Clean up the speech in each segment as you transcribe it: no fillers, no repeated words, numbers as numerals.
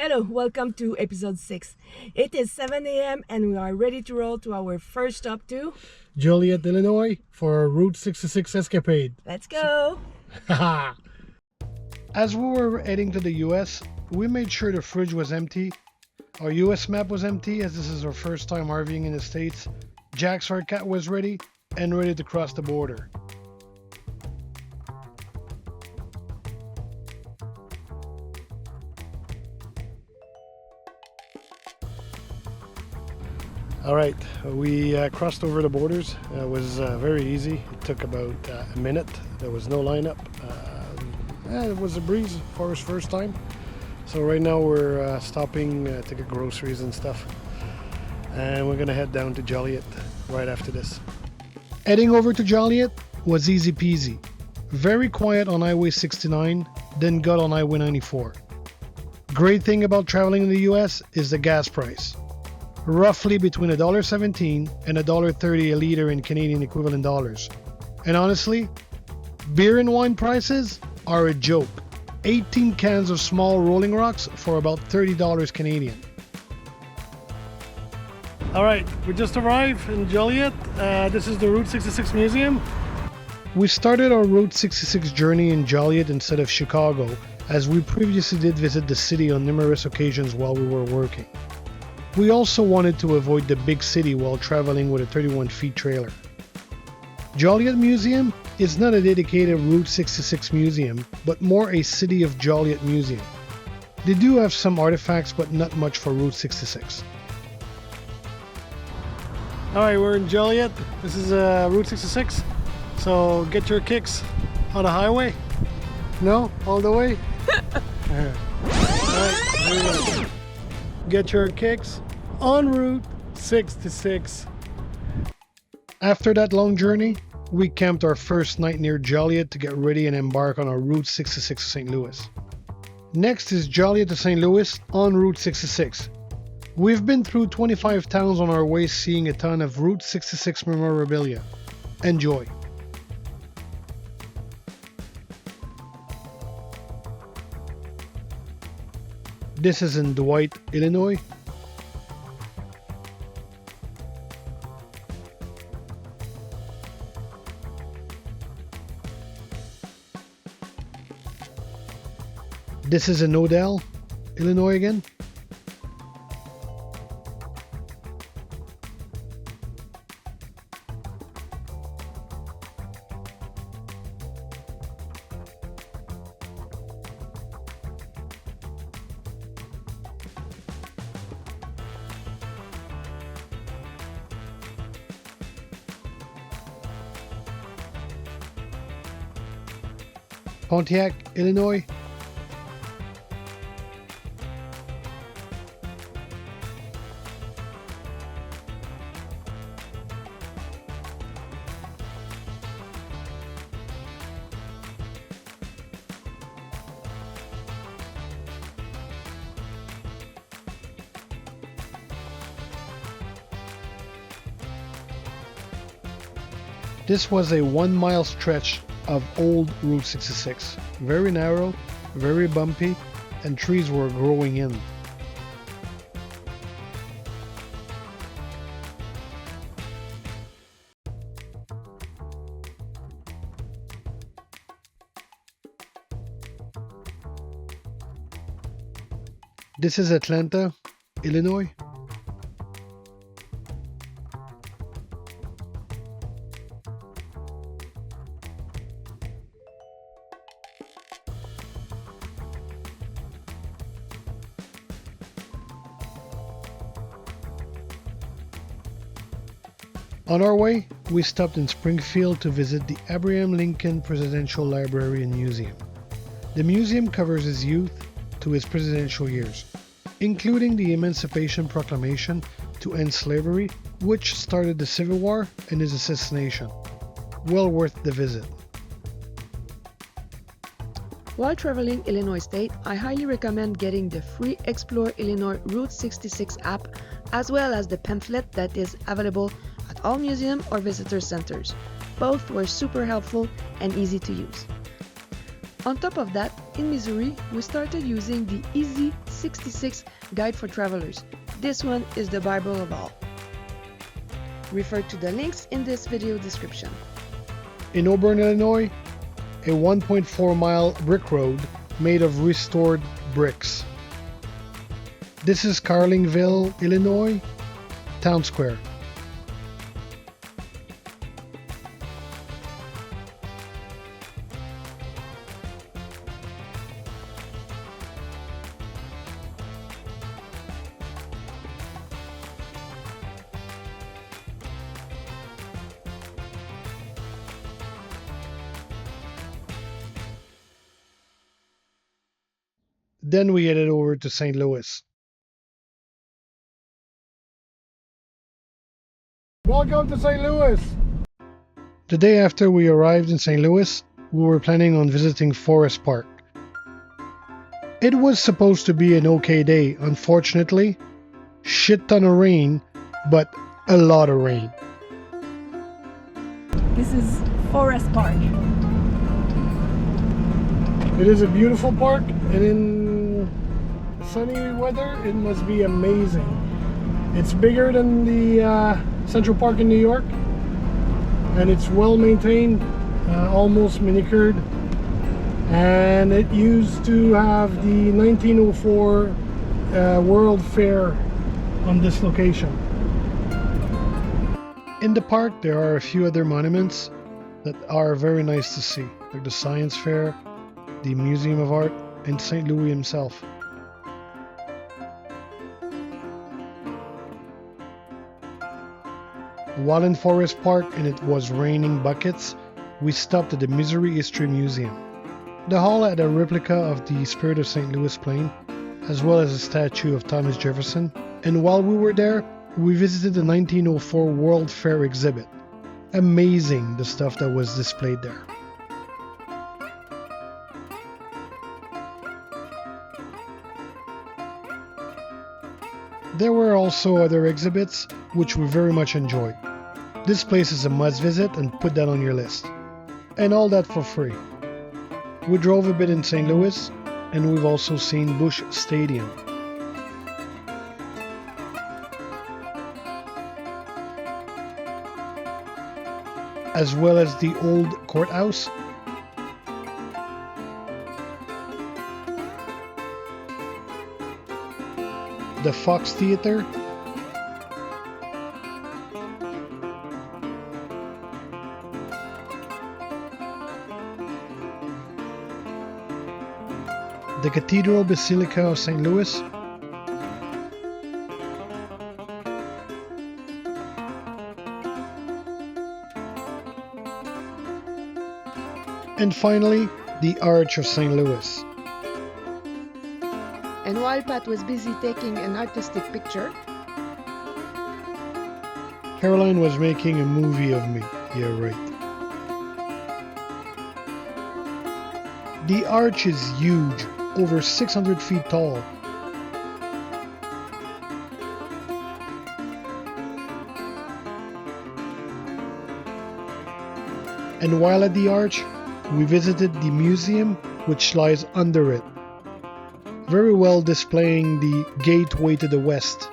Hello, welcome to episode 6. It is 7 a.m. and we are ready to roll to our first stop to Joliet, Illinois for a Route 66 escapade. Let's go! As we were heading to the US, we made sure the fridge was empty. Our US map was empty as this is our first time RVing in the States. Jack's our cat was ready and ready to cross the border. All right, we crossed over the borders. It was very easy. It took about a minute. There was no lineup. It was a breeze for us first time. So right now we're stopping to get groceries and stuff. And we're gonna head down to Joliet right after this. Heading over to Joliet was easy peasy. Very quiet on Highway 69, then got on Highway 94. Great thing about traveling in the US is the gas price. Roughly between $1.17 and $1.30 a liter in Canadian equivalent dollars. And honestly, beer and wine prices are a joke. 18 cans of small Rolling Rocks for about $30 Canadian. All right, we just arrived in Joliet. This is the Route 66 Museum. We started our Route 66 journey in Joliet instead of Chicago, as we previously did visit the city on numerous occasions while we were working. We also wanted to avoid the big city while traveling with a 31-feet trailer. Joliet Museum is not a dedicated Route 66 museum, but more a City of Joliet museum. They do have some artifacts, but not much for Route 66. Alright, we're in Joliet. This is Route 66. So get your kicks on the highway. No? All the way? Alright, here we go. Get your kicks on Route 66. After that long journey, we camped our first night near Joliet to get ready and embark on our Route 66 to St. Louis. Next is Joliet to St. Louis on Route 66. We've been through 25 towns on our way, seeing a ton of Route 66 memorabilia. Enjoy. This is in Dwight, Illinois. This is in Odell, Illinois again. Pontiac, Illinois. This was a 1-mile stretch of old Route 66. Very narrow, very bumpy, and trees were growing in. This is Atlanta, Illinois. On our way, we stopped in Springfield to visit the Abraham Lincoln Presidential Library and Museum. The museum covers his youth to his presidential years, including the Emancipation Proclamation to end slavery, which started the Civil War, and his assassination. Well worth the visit. While traveling Illinois State, I highly recommend getting the free Explore Illinois Route 66 app, as well as the pamphlet that is available at all museum or visitor centers. Both were super helpful and easy to use. On top of that, in Missouri, we started using the SE1-EP6 guide for travelers. This one is the Bible of all. Refer to the links in this video description. In Auburn, Illinois, a 1.4-mile brick road made of restored bricks. This is Carlingville, Illinois, Town Square. Then we headed over to St. Louis. Welcome to St. Louis! The day after we arrived in St. Louis, we were planning on visiting Forest Park. It was supposed to be an okay day, unfortunately. Shit ton of rain, but a lot of rain. This is Forest Park. It is a beautiful park, and in sunny weather, it must be amazing. It's bigger than the Central Park in New York, and it's well maintained, almost manicured, and it used to have the 1904 World Fair on this location. In the park, there are a few other monuments that are very nice to see, like the Science Fair, the Museum of Art, and St. Louis himself. While in Forest Park and it was raining buckets, we stopped at the Missouri History Museum. The hall had a replica of the Spirit of St. Louis plane, as well as a statue of Thomas Jefferson, and while we were there, we visited the 1904 World Fair exhibit. Amazing the stuff that was displayed there. There were also other exhibits, which we very much enjoyed. This place is a must visit and put that on your list. And all that for free. We drove a bit in St. Louis, and we've also seen Busch Stadium. As well as the old courthouse, the Fox Theater, the Cathedral Basilica of St. Louis, and finally, the Arch of St. Louis. And while Pat was busy taking an artistic picture, Caroline was making a movie of me. Yeah, right. The arch is huge, over 600 feet tall. And while at the arch, we visited the museum which lies under it, very well displaying the Gateway to the West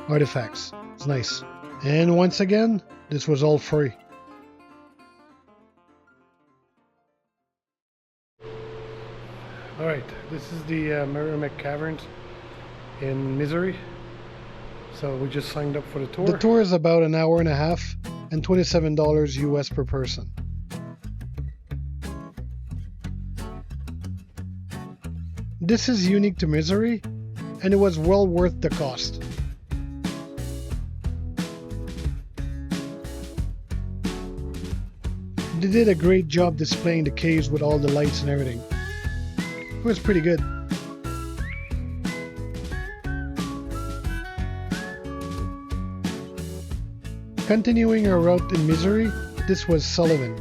artifacts. It's nice. And once again, this was all free. Alright, this is the Merrimack Caverns in Missouri. So we just signed up for the tour. The tour is about an hour and a half and $27 US per person. This is unique to Missouri, and it was well worth the cost. They did a great job displaying the caves with all the lights and everything. It was pretty good. Continuing our route in Missouri, this was Sullivan,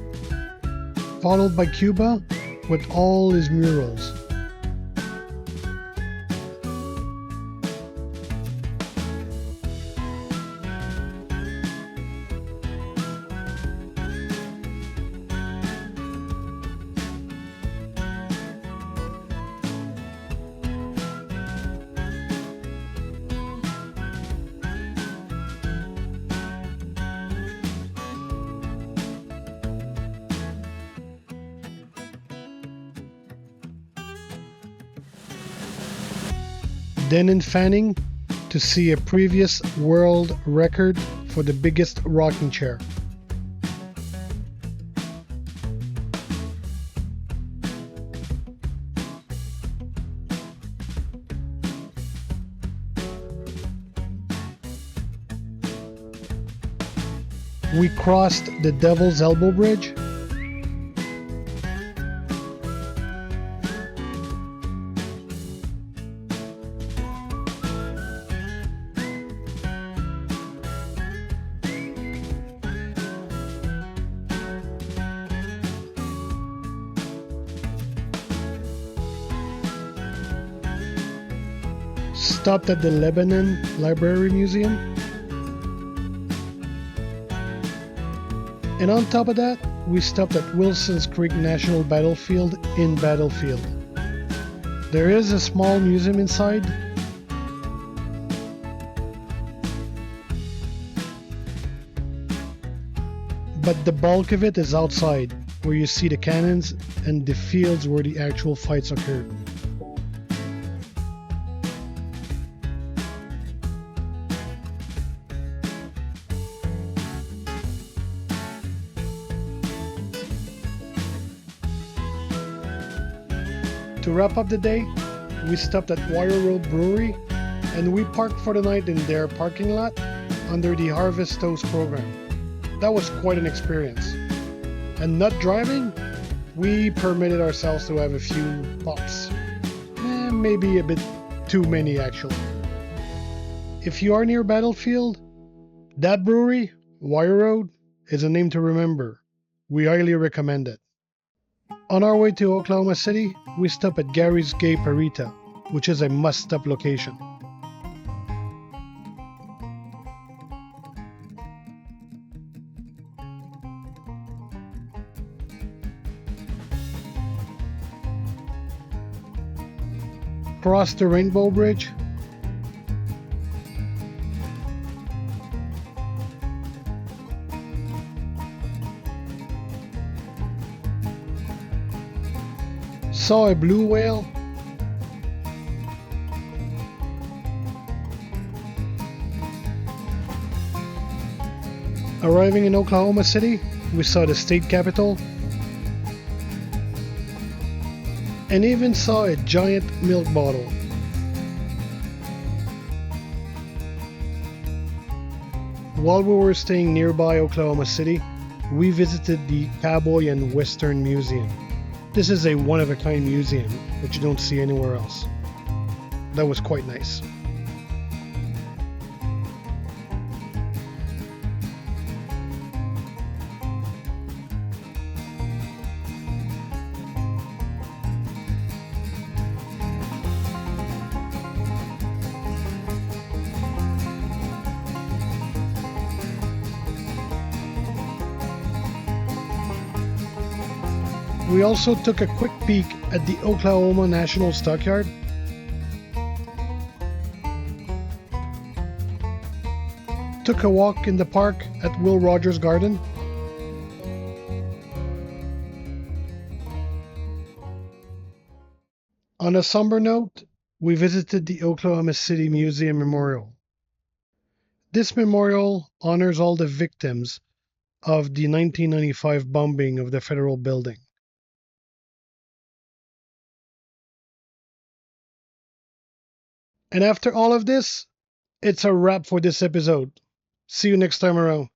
followed by Cuba with all his murals. Then in Fanning to see a previous world record for the biggest rocking chair. We crossed the Devil's Elbow Bridge. Stopped at the Lebanon Library Museum. And on top of that, we stopped at Wilson's Creek National Battlefield in Battlefield. There is a small museum inside. But the bulk of it is outside, where you see the cannons and the fields where the actual fights occurred. To wrap up the day, we stopped at Wire Road Brewery and we parked for the night in their parking lot under the Harvest Toast program. That was quite an experience. And not driving, we permitted ourselves to have a few pops. Maybe a bit too many actually. If you are near Battlefield, that brewery, Wire Road, is a name to remember. We highly recommend it. On our way to Oklahoma City, we stop at Gary's Gay Parita, which is a must-stop location. Cross the Rainbow Bridge. Saw a blue whale. Arriving in Oklahoma City, we saw the state capitol and even saw a giant milk bottle. While we were staying nearby Oklahoma City, we visited the Cowboy and Western Museum. This is a one-of-a-kind museum that you don't see anywhere else. That was quite nice. We also took a quick peek at the Oklahoma National Stockyard. Took a walk in the park at Will Rogers Garden. On a somber note, we visited the Oklahoma City Museum Memorial. This memorial honors all the victims of the 1995 bombing of the federal building. And after all of this, it's a wrap for this episode. See you next time around.